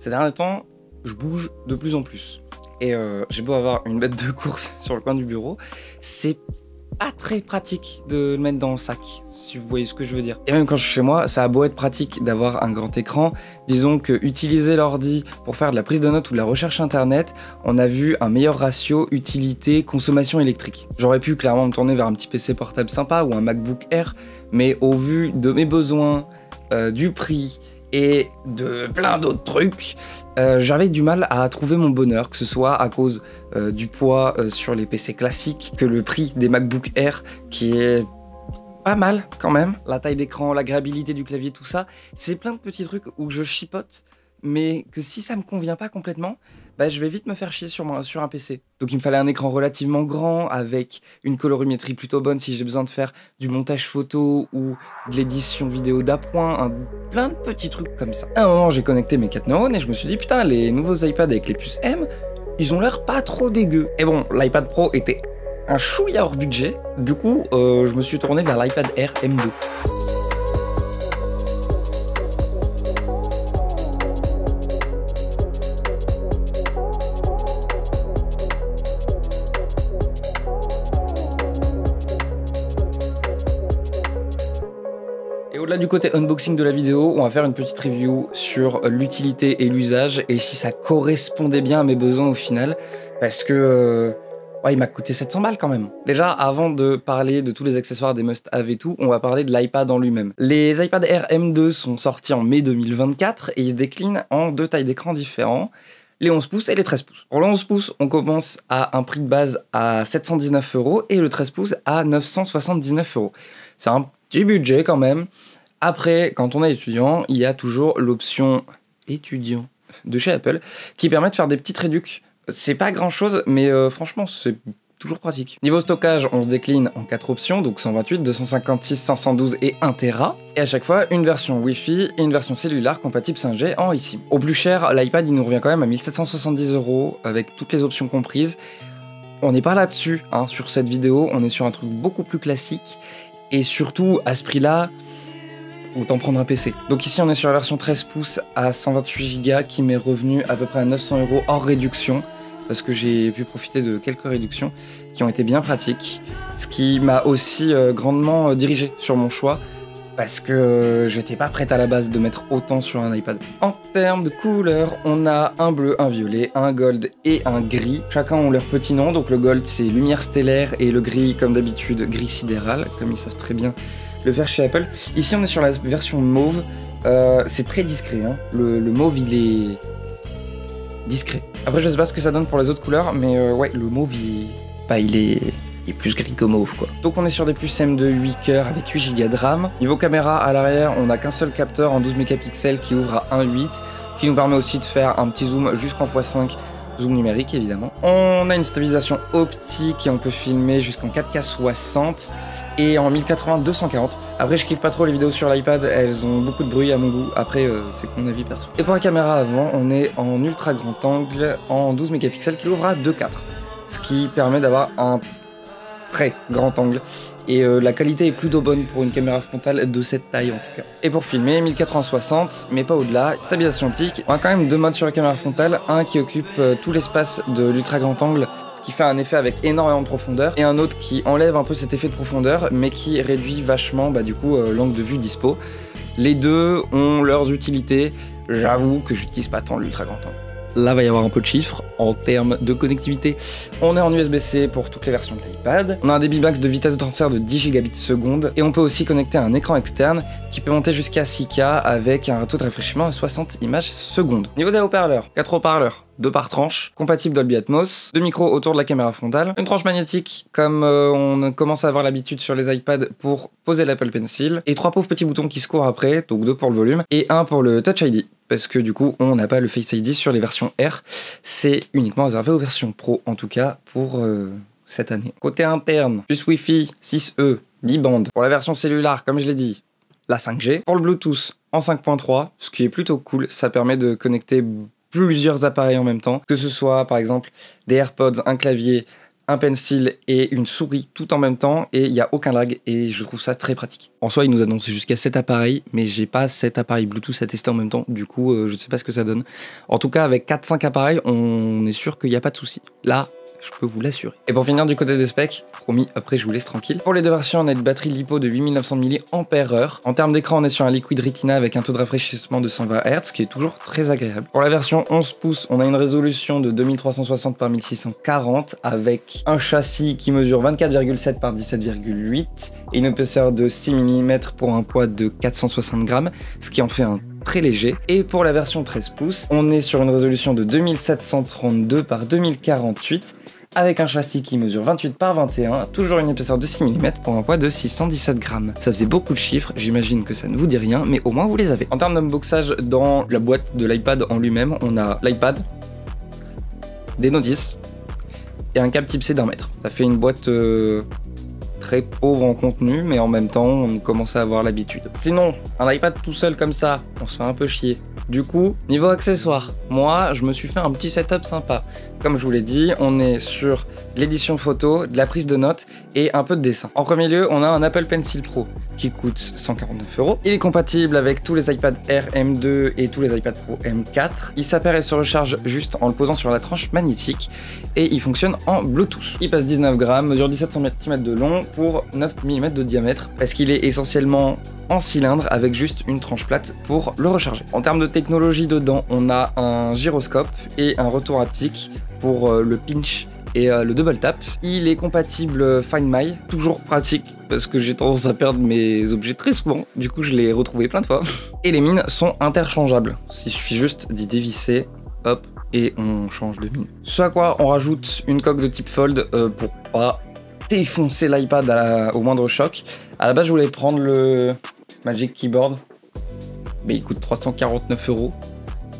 Ces derniers temps, je bouge de plus en plus. Et j'ai beau avoir une bête de course sur le coin du bureau, c'est pas très pratique de le mettre dans le sac, si vous voyez ce que je veux dire. Et même quand je suis chez moi, ça a beau être pratique d'avoir un grand écran, disons que utiliser l'ordi pour faire de la prise de notes ou de la recherche internet, on a vu un meilleur ratio utilité-consommation électrique. J'aurais pu clairement me tourner vers un petit PC portable sympa ou un MacBook Air, mais au vu de mes besoins, du prix et de plein d'autres trucs, j'avais du mal à trouver mon bonheur, que ce soit à cause du poids sur les PC classiques, que le prix des MacBook Air qui est pas mal quand même, la taille d'écran, l'agréabilité du clavier, tout ça, c'est plein de petits trucs où je chipote, mais que si ça me convient pas complètement, bah, je vais vite me faire chier sur un PC. Donc il me fallait un écran relativement grand, avec une colorimétrie plutôt bonne si j'ai besoin de faire du montage photo ou de l'édition vidéo d'appoint, plein de petits trucs comme ça. À un moment j'ai connecté mes 4 neurones et je me suis dit putain, les nouveaux iPads avec les puces M, ils ont l'air pas trop dégueux. Et bon, l'iPad Pro était un chouïa hors budget, du coup je me suis tourné vers l'iPad Air M2. Et au-delà du côté unboxing de la vidéo, on va faire une petite review sur l'utilité et l'usage et si ça correspondait bien à mes besoins au final, parce que ouais, il m'a coûté 700 balles quand même. Déjà, avant de parler de tous les accessoires des must-have et tout, on va parler de l'iPad en lui-même. Les iPad Air M2 sont sortis en mai 2024 et ils se déclinent en 2 tailles d'écran différents, les 11 pouces et les 13 pouces. Pour le 11 pouces, on commence à un prix de base à 719 € et le 13 pouces à 979 €. C'est un petit budget quand même. Après, quand on est étudiant, il y a toujours l'option étudiant de chez Apple qui permet de faire des petites réducs. C'est pas grand chose, mais franchement, c'est toujours pratique. Niveau stockage, on se décline en 4 options, donc 128, 256, 512 et 1 Tera. Et à chaque fois, une version Wi-Fi et une version cellulaire compatible 5G en eSIM. Au plus cher, l'iPad, il nous revient quand même à 1770 € avec toutes les options comprises. On n'est pas là-dessus, hein, sur cette vidéo, on est sur un truc beaucoup plus classique. Et surtout, à ce prix-là, autant prendre un PC. Donc ici, on est sur la version 13 pouces à 128 Go qui m'est revenu à peu près à 900 € hors réduction, parce que j'ai pu profiter de quelques réductions qui ont été bien pratiques, ce qui m'a aussi grandement dirigé sur mon choix, parce que j'étais pas prête à la base de mettre autant sur un iPad. En termes de couleurs, on a un bleu, un violet, un gold et un gris. Chacun ont leur petit nom, donc le gold c'est lumière stellaire et le gris comme d'habitude gris sidéral, comme ils savent très bien le faire chez Apple. Ici on est sur la version mauve, c'est très discret, hein. Le mauve il est discret. Après je sais pas ce que ça donne pour les autres couleurs, mais ouais le mauve il est plus gris que mauve quoi. Donc on est sur des puces M2 8 cœurs avec 8 Go de RAM. Niveau caméra à l'arrière, on n'a qu'un seul capteur en 12 mégapixels qui ouvre à 1.8, qui nous permet aussi de faire un petit zoom jusqu'en x5, zoom numérique évidemment. On a une stabilisation optique et on peut filmer jusqu'en 4K 60 et en 1080-240. Après je kiffe pas trop les vidéos sur l'iPad, elles ont beaucoup de bruit à mon goût, après c'est que mon avis perso. Et pour la caméra avant, on est en ultra grand angle en 12 mégapixels qui ouvre à 2.4, ce qui permet d'avoir un très grand angle et la qualité est plutôt bonne pour une caméra frontale de cette taille en tout cas. Et pour filmer 1080-60 mais pas au-delà, stabilisation optique, on a quand même 2 modes sur la caméra frontale, un qui occupe tout l'espace de l'ultra grand angle, ce qui fait un effet avec énormément de profondeur, et un autre qui enlève un peu cet effet de profondeur mais qui réduit vachement du coup l'angle de vue dispo. Les deux ont leurs utilités, j'avoue que j'utilise pas tant l'ultra grand angle. Là, va y avoir un peu de chiffres en termes de connectivité. On est en USB-C pour toutes les versions de l'iPad. On a un débit max de vitesse de transfert de 10 Gbps seconde. Et on peut aussi connecter un écran externe qui peut monter jusqu'à 6K avec un taux de rafraîchissement à 60 images secondes. Niveau des haut-parleurs, 4 haut-parleurs, 2 par tranche, compatible Dolby Atmos, 2 micros autour de la caméra frontale, une tranche magnétique comme on commence à avoir l'habitude sur les iPads pour poser l'Apple Pencil, et 3 pauvres petits boutons qui se courent après, donc 2 pour le volume, et 1 pour le Touch ID. Parce que du coup, on n'a pas le Face ID sur les versions R. C'est uniquement réservé aux versions Pro, en tout cas pour cette année. Côté interne, puce Wi-Fi 6E, bi-band. Pour la version cellulaire, comme je l'ai dit, la 5G. Pour le Bluetooth, en 5.3, ce qui est plutôt cool. Ça permet de connecter plusieurs appareils en même temps. Que ce soit, par exemple, des AirPods, un clavier, un pencil et une souris tout en même temps et il n'y a aucun lag et je trouve ça très pratique. En soi, il nous annonce jusqu'à 7 appareils, mais j'ai pas 7 appareils Bluetooth à tester en même temps, du coup, je ne sais pas ce que ça donne. En tout cas, avec 4-5 appareils, on est sûr qu'il n'y a pas de souci. Là, je peux vous l'assurer. Et pour finir du côté des specs, promis, après je vous laisse tranquille. Pour les deux versions, on a une batterie LiPo de 8900 mAh. En termes d'écran, on est sur un Liquid Retina avec un taux de rafraîchissement de 120 Hz, qui est toujours très agréable. Pour la version 11 pouces, on a une résolution de 2360 par 1640 avec un châssis qui mesure 24,7 par 17,8 et une épaisseur de 6 mm pour un poids de 460 grammes, ce qui en fait un très léger. Et pour la version 13 pouces, on est sur une résolution de 2732 par 2048 avec un châssis qui mesure 28 par 21, toujours une épaisseur de 6 mm pour un poids de 617 grammes. Ça faisait beaucoup de chiffres, j'imagine que ça ne vous dit rien, mais au moins vous les avez. En termes d'unboxage, dans la boîte de l'iPad en lui-même, on a l'iPad, des notices et un câble type C d'1 mètre. Ça fait une boîte très pauvre en contenu, mais en même temps, on commence à avoir l'habitude. Sinon, un iPad tout seul comme ça, on se fait un peu chier. Du coup, niveau accessoires, moi, je me suis fait un petit setup sympa. Comme je vous l'ai dit, on est sur l'édition photo, de la prise de notes et un peu de dessin. En premier lieu, on a un Apple Pencil Pro qui coûte 149 €. Il est compatible avec tous les iPad Air M2 et tous les iPad Pro M4. Il s'apparaît et se recharge juste en le posant sur la tranche magnétique et il fonctionne en Bluetooth. Il pèse 19 grammes, mesure 17 cm de long pour 9 mm de diamètre parce qu'il est essentiellement en cylindre avec juste une tranche plate pour le recharger. En termes de technologie dedans, on a un gyroscope et un retour haptique pour le pinch et le double tap. Il est compatible Find My, toujours pratique parce que j'ai tendance à perdre mes objets très souvent, du coup je l'ai retrouvé plein de fois. Et les mines sont interchangeables, il suffit juste d'y dévisser, hop, et on change de mine. Ce à quoi on rajoute une coque de type fold pour pas défoncer l'iPad au moindre choc. À la base je voulais prendre le Magic Keyboard, mais il coûte 349 €.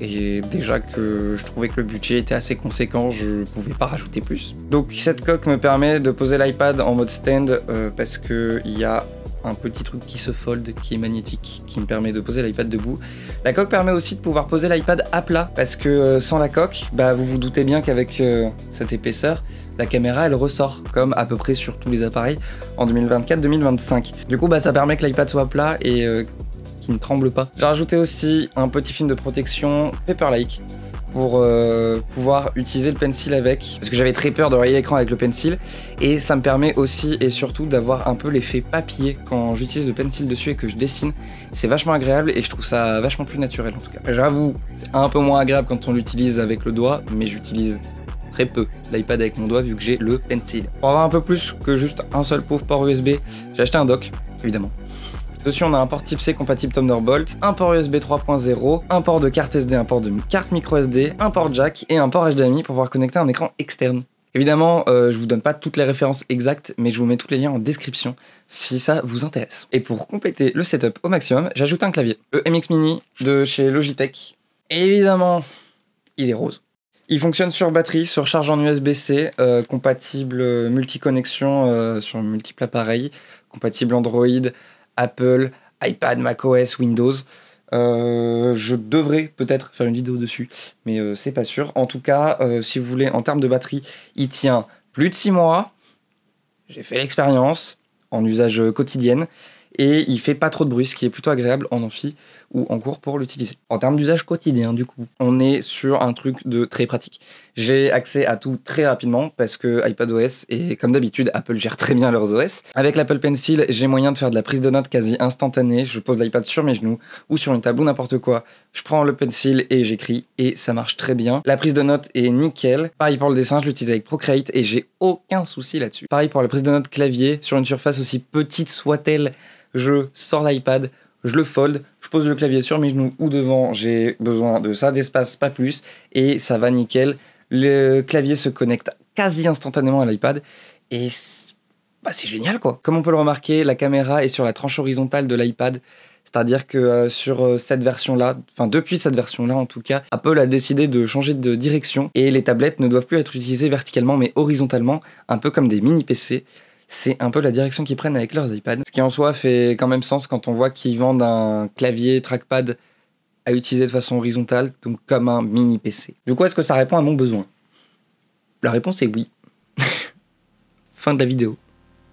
Et déjà que je trouvais que le budget était assez conséquent, je pouvais pas rajouter plus. Donc cette coque me permet de poser l'iPad en mode stand parce que il y a un petit truc qui se fold, qui est magnétique, qui me permet de poser l'iPad debout. La coque permet aussi de pouvoir poser l'iPad à plat parce que sans la coque, bah vous vous doutez bien qu'avec cette épaisseur, la caméra elle ressort comme à peu près sur tous les appareils en 2024-2025. Du coup bah ça permet que l'iPad soit plat et qui ne tremble pas. J'ai rajouté aussi un petit film de protection Paper-like pour pouvoir utiliser le pencil avec, parce que j'avais très peur de rayer l'écran avec le pencil, et ça me permet aussi et surtout d'avoir un peu l'effet papier quand j'utilise le pencil dessus et que je dessine. C'est vachement agréable et je trouve ça vachement plus naturel en tout cas. J'avoue, c'est un peu moins agréable quand on l'utilise avec le doigt, mais j'utilise très peu l'iPad avec mon doigt vu que j'ai le pencil. Pour avoir un peu plus que juste un seul pauvre port USB, j'ai acheté un dock, évidemment. Dessus, on a un port type C compatible Thunderbolt, un port USB 3.0, un port de carte SD, un port de carte micro SD, un port jack et un port HDMI pour pouvoir connecter un écran externe. Évidemment, je vous donne pas toutes les références exactes, mais je vous mets tous les liens en description si ça vous intéresse. Et pour compléter le setup au maximum, j'ajoute un clavier, le MX Mini de chez Logitech. Évidemment, il est rose. Il fonctionne sur batterie, sur charge en USB-C, compatible multi-connexion sur multiples appareils, compatible Android, Apple, iPad, macOS, Windows. Je devrais peut-être faire une vidéo dessus, mais c'est pas sûr. En tout cas, si vous voulez, en termes de batterie, il tient plus de 6 mois. J'ai fait l'expérience en usage quotidien. Et il fait pas trop de bruit, ce qui est plutôt agréable en amphi ou en cours pour l'utiliser. En termes d'usage quotidien, du coup, on est sur un truc de très pratique. J'ai accès à tout très rapidement parce que iPadOS et comme d'habitude, Apple gère très bien leurs OS. Avec l'Apple Pencil, j'ai moyen de faire de la prise de notes quasi instantanée. Je pose l'iPad sur mes genoux ou sur une table ou n'importe quoi. Je prends le pencil et j'écris et ça marche très bien. La prise de notes est nickel. Pareil pour le dessin, je l'utilise avec Procreate et j'ai aucun souci là-dessus. Pareil pour la prise de notes clavier, sur une surface aussi petite soit-elle, je sors l'iPad, je le fold, je pose le clavier sur mes genoux ou devant, j'ai besoin de ça d'espace, pas plus, et ça va nickel. Le clavier se connecte quasi instantanément à l'iPad, et c'est génial quoi. Comme on peut le remarquer, la caméra est sur la tranche horizontale de l'iPad, c'est-à-dire que sur cette version-là, enfin depuis cette version-là en tout cas, Apple a décidé de changer de direction, et les tablettes ne doivent plus être utilisées verticalement mais horizontalement, un peu comme des mini-PC. C'est un peu la direction qu'ils prennent avec leurs iPads. Ce qui en soi fait quand même sens quand on voit qu'ils vendent un clavier trackpad à utiliser de façon horizontale, donc comme un mini PC. Du coup, est-ce que ça répond à mon besoin? La réponse est oui. Fin de la vidéo.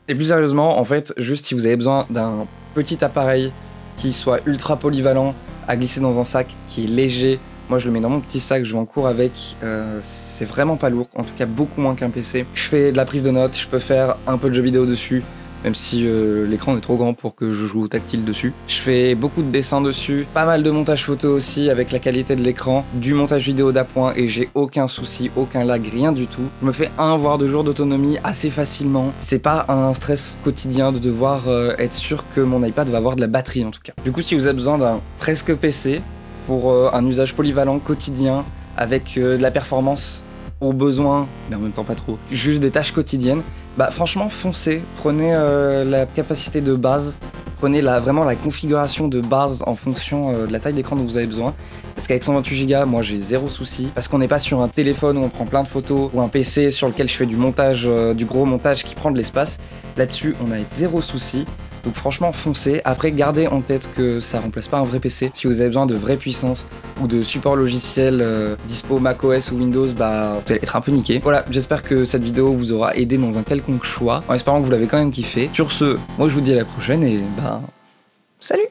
Et plus sérieusement, en fait, juste si vous avez besoin d'un petit appareil qui soit ultra polyvalent, à glisser dans un sac, qui est léger, moi je le mets dans mon petit sac, je vais en cours avec, c'est vraiment pas lourd, en tout cas beaucoup moins qu'un PC. Je fais de la prise de notes, je peux faire un peu de jeux vidéo dessus, même si l'écran est trop grand pour que je joue au tactile dessus. Je fais beaucoup de dessins dessus, pas mal de montage photo aussi avec la qualité de l'écran, du montage vidéo d'appoint et j'ai aucun souci, aucun lag, rien du tout. Je me fais 1 voire 2 jours d'autonomie assez facilement. C'est pas un stress quotidien de devoir être sûr que mon iPad va avoir de la batterie en tout cas. Du coup, si vous avez besoin d'un presque PC pour un usage polyvalent quotidien avec de la performance au besoin, mais en même temps pas trop, juste des tâches quotidiennes, bah franchement foncez, prenez la capacité de base, prenez vraiment la configuration de base en fonction de la taille d'écran dont vous avez besoin, parce qu'avec 128 Go, moi j'ai zéro souci, parce qu'on n'est pas sur un téléphone où on prend plein de photos, ou un PC sur lequel je fais du montage, du gros montage qui prend de l'espace, là-dessus on a zéro souci. Donc franchement foncez, après gardez en tête que ça remplace pas un vrai PC. Si vous avez besoin de vraie puissance ou de support logiciel dispo macOS ou Windows, bah vous allez être un peu niqué. Voilà, j'espère que cette vidéo vous aura aidé dans un quelconque choix, en espérant que vous l'avez quand même kiffé. Sur ce, moi je vous dis à la prochaine et bah salut.